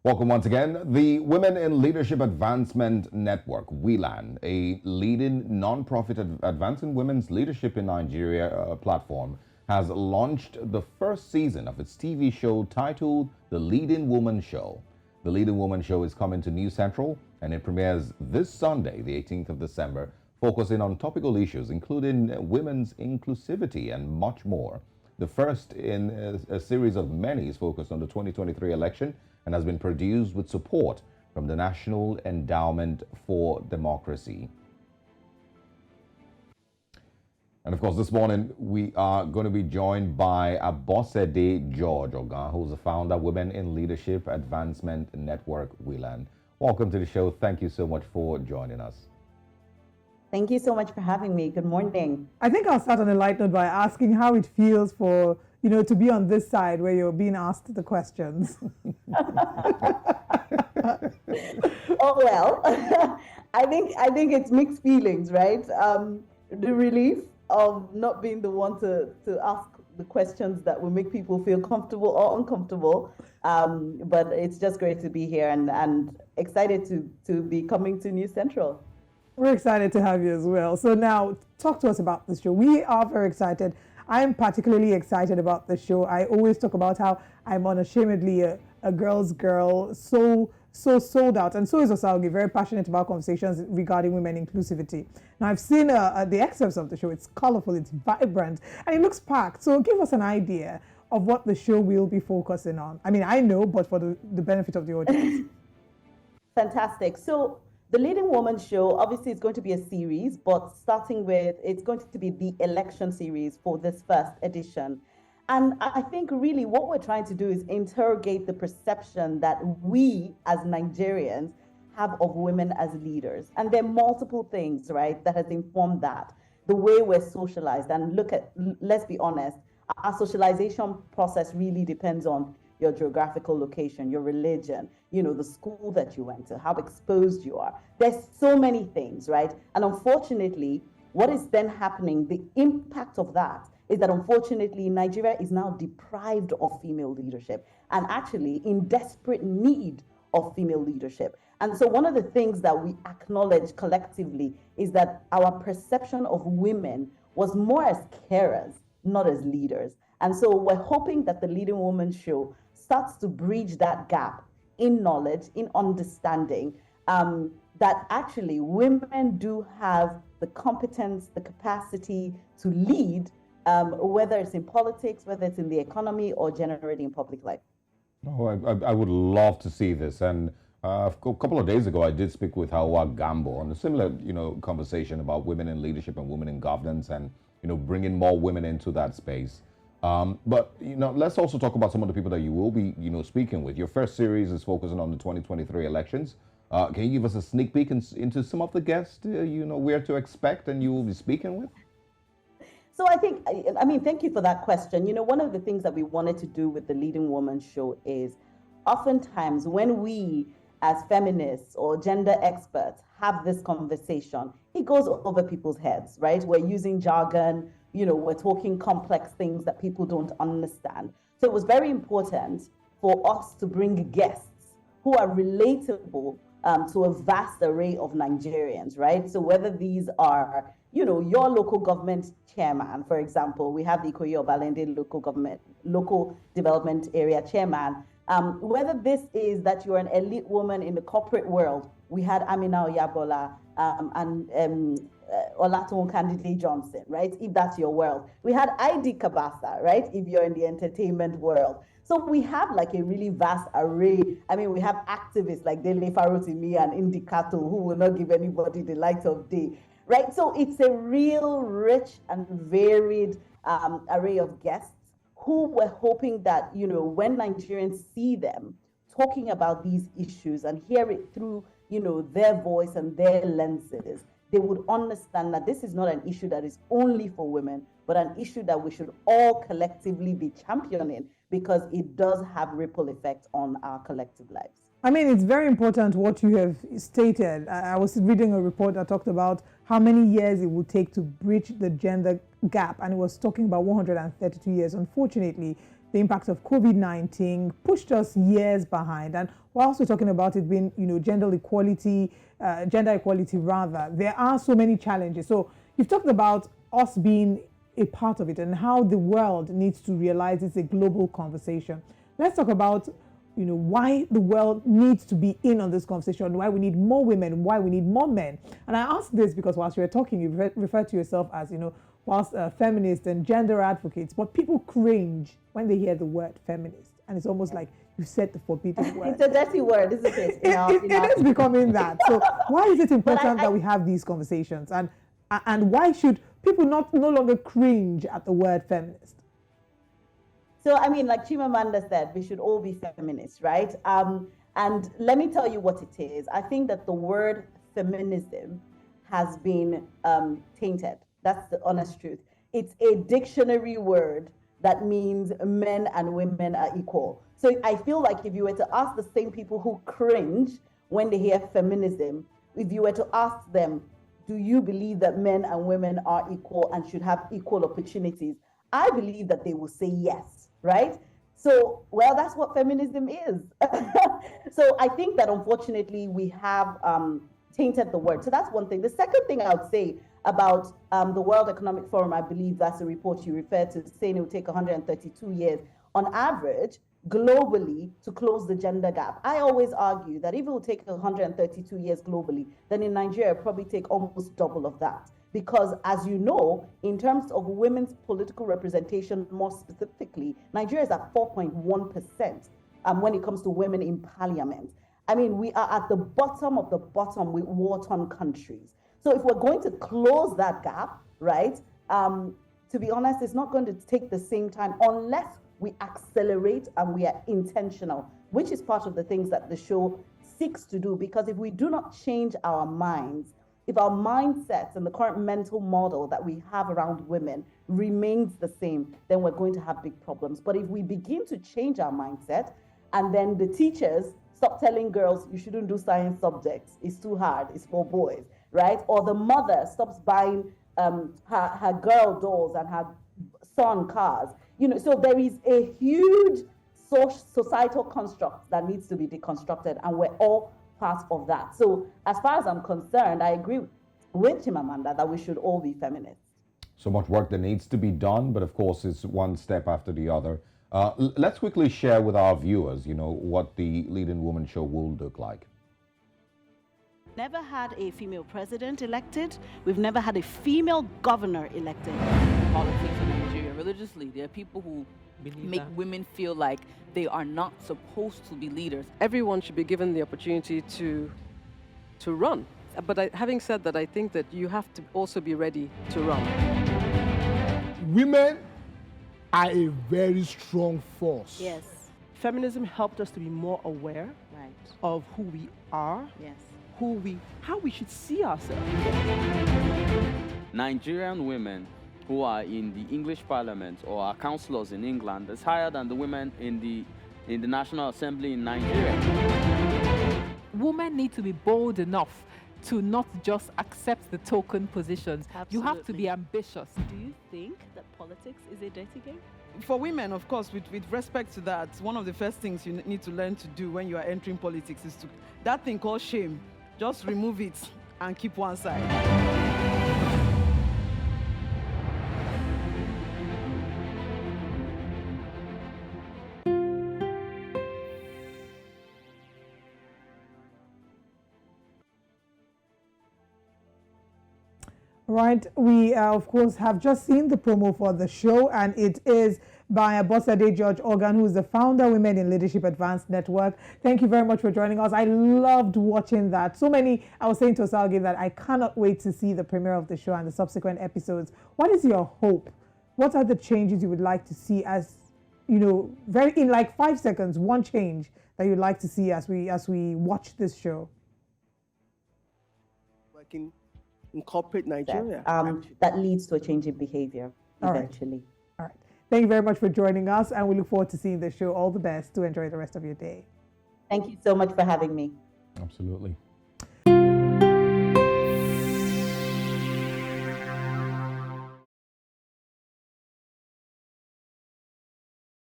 Welcome once again. The Women in Leadership Advancement Network, WILAN, a leading non-profit advancing women's leadership in Nigeria platform, has launched the first season of its TV show titled The Leading Woman Show. The Leading Woman Show is coming to New Central, and it premieres this Sunday, the 18th of December, focusing on topical issues including women's inclusivity and much more. The first in a series of many is focused on the 2023 election and has been produced with support from the National Endowment for Democracy. And of course, this morning we are going to be joined by Abosede George Ogan, who's the founder of Women in Leadership Advancement Network, WILAN. Welcome to the show. Thank you so much for joining us. Thank you so much for having me. Good morning. I think I'll start on a light note by asking how it feels for, to be on this side where you're being asked the questions. Oh, well, I think it's mixed feelings, right? The relief of not being the one to ask the questions that will make people feel comfortable or uncomfortable. But it's just great to be here and excited to be coming to New Central. We're excited to have you as well. So now, talk to us about the show. We are very excited. I'm particularly excited about the show. I always talk about how I'm unashamedly a girl's girl, so sold out. And so is Osalgi, very passionate about conversations regarding women inclusivity. Now, I've seen the excerpts of the show. It's colorful, it's vibrant, and it looks packed. So give us an idea of what the show will be focusing on. I mean, I know, but for the benefit of the audience. Fantastic. So the Leading Woman Show, obviously, it's going to be a series, but starting with, it's going to be the election series for this first edition. And I think really what we're trying to do is interrogate the perception that we as Nigerians have of women as leaders. And there are multiple things, right, that has informed that. The way we're socialized, and let's be honest, our socialization process really depends on your geographical location, your religion, the school that you went to, how exposed you are. There's so many things, right? And unfortunately, what is then happening, the impact of that is that unfortunately, Nigeria is now deprived of female leadership and actually in desperate need of female leadership. And so one of the things that we acknowledge collectively is that our perception of women was more as carers, not as leaders. And so we're hoping that the Leading Woman Show starts to bridge that gap in knowledge, in understanding, that actually women do have the competence, the capacity to lead, whether it's in politics, whether it's in the economy, or generally in public life. Oh, I would love to see this. And a couple of days ago, I did speak with Hawa Gambo on a similar, conversation about women in leadership and women in governance and, bringing more women into that space. But let's also talk about some of the people that you will be, speaking with. Your first series is focusing on the 2023 elections. Can you give us a sneak peek into some of the guests, where to expect and you will be speaking with? So thank you for that question. One of the things that we wanted to do with the Leading Woman Show is oftentimes when we as feminists or gender experts have this conversation, it goes over people's heads, right? We're using jargon, we're talking complex things that people don't understand. So it was very important for us to bring guests who are relatable to a vast array of Nigerians, right? So whether these are, your local government chairman, for example, we have the Ikoyi Obalende local development area chairman. Whether this is that you're an elite woman in the corporate world, we had Amina Oyabola and Olatunji Kandide Johnson, right? If that's your world. We had ID Kabasa, right? If you're in the entertainment world. So we have like a really vast array. We have activists like Dele Farotimi and Indikato who will not give anybody the light of day, right? So it's a real rich and varied array of guests who we're hoping that, when Nigerians see them talking about these issues and hear it through, their voice and their lenses, they would understand that this is not an issue that is only for women, but an issue that we should all collectively be championing because it does have ripple effects on our collective lives. It's very important what you have stated. I was reading a report that talked about how many years it would take to bridge the gender gap, and it was talking about 132 years. Unfortunately, the impact of COVID-19 pushed us years behind. And we're also talking about it being, gender equality rather. There are so many challenges. So you've talked about us being a part of it and how the world needs to realize it's a global conversation. Let's talk about why the world needs to be in on this conversation, why we need more women, why we need more men. And I ask this because whilst you were talking, you referred to yourself as, whilst feminists and gender advocates, but people cringe when they hear the word feminist. And it's almost like you said the forbidden word. It's a dirty word, isn't it? It is becoming that. So why is it important that we have these conversations? And why should people no longer cringe at the word feminist? So, like Chimamanda said, we should all be feminists, right? And let me tell you what it is. I think that the word feminism has been tainted. That's the honest truth. It's a dictionary word that means men and women are equal. So I feel like if you were to ask the same people who cringe when they hear feminism, if you were to ask them, do you believe that men and women are equal and should have equal opportunities? I believe that they will say yes, right? So, well, that's what feminism is. So I think that unfortunately we have tainted the word. So that's one thing. The second thing I would say about the World Economic Forum, I believe that's a report you referred to, saying it will take 132 years on average globally to close the gender gap. I always argue that if it will take 132 years globally, then in Nigeria, it will probably take almost double of that. Because as you know, in terms of women's political representation, more specifically, Nigeria is at 4.1% when it comes to women in parliament. We are at the bottom of the bottom with war-torn countries. So if we're going to close that gap, right, to be honest, it's not going to take the same time unless we accelerate and we are intentional, which is part of the things that the show seeks to do. Because if we do not change our minds, if our mindsets and the current mental model that we have around women remains the same, then we're going to have big problems. But if we begin to change our mindset, and then the teachers stop telling girls, you shouldn't do science subjects, it's too hard, it's for boys, right? Or the mother stops buying her girl dolls and her son cars. So there is a huge societal construct that needs to be deconstructed, and we're all part of that. So as far as I'm concerned, I agree with Chimamanda that we should all be feminists. So much work that needs to be done, but of course it's one step after the other. Let's quickly share with our viewers, what the Leading Woman show will look like. Never had a female president elected. We've never had a female governor elected. Politics in Nigeria, religiously, there are people who make women feel like they are not supposed to be leaders. Everyone should be given the opportunity to run. But having said that, I think that you have to also be ready to run. Women are a very strong force. Yes. Feminism helped us to be more aware of who we are, how we should see ourselves. Nigerian women who are in the English Parliament or are councillors in England is higher than the women in the National Assembly in Nigeria. Women need to be bold enough to not just accept the token positions. Absolutely. You have to be ambitious. Do you think that politics is a dirty game? For women, of course, with respect to that, one of the first things you need to learn to do when you are entering politics is that thing called shame. Just remove it and keep one side. Right, we of course have just seen the promo for the show, and it is by Abosade George Organ, who is the founder, Women in Leadership Advanced Network. Thank you very much for joining us. I loved watching that. So many, I was saying to Osalgi that I cannot wait to see the premiere of the show and the subsequent episodes. What is your hope? What are the changes you would like to see as, very in like 5 seconds, one change that you'd like to see as we watch this show? Working in corporate Nigeria. That leads to a change in behavior eventually. All right. Thank you very much for joining us, and we look forward to seeing the show. All the best. To enjoy the rest of your day. Thank you so much for having me. Absolutely.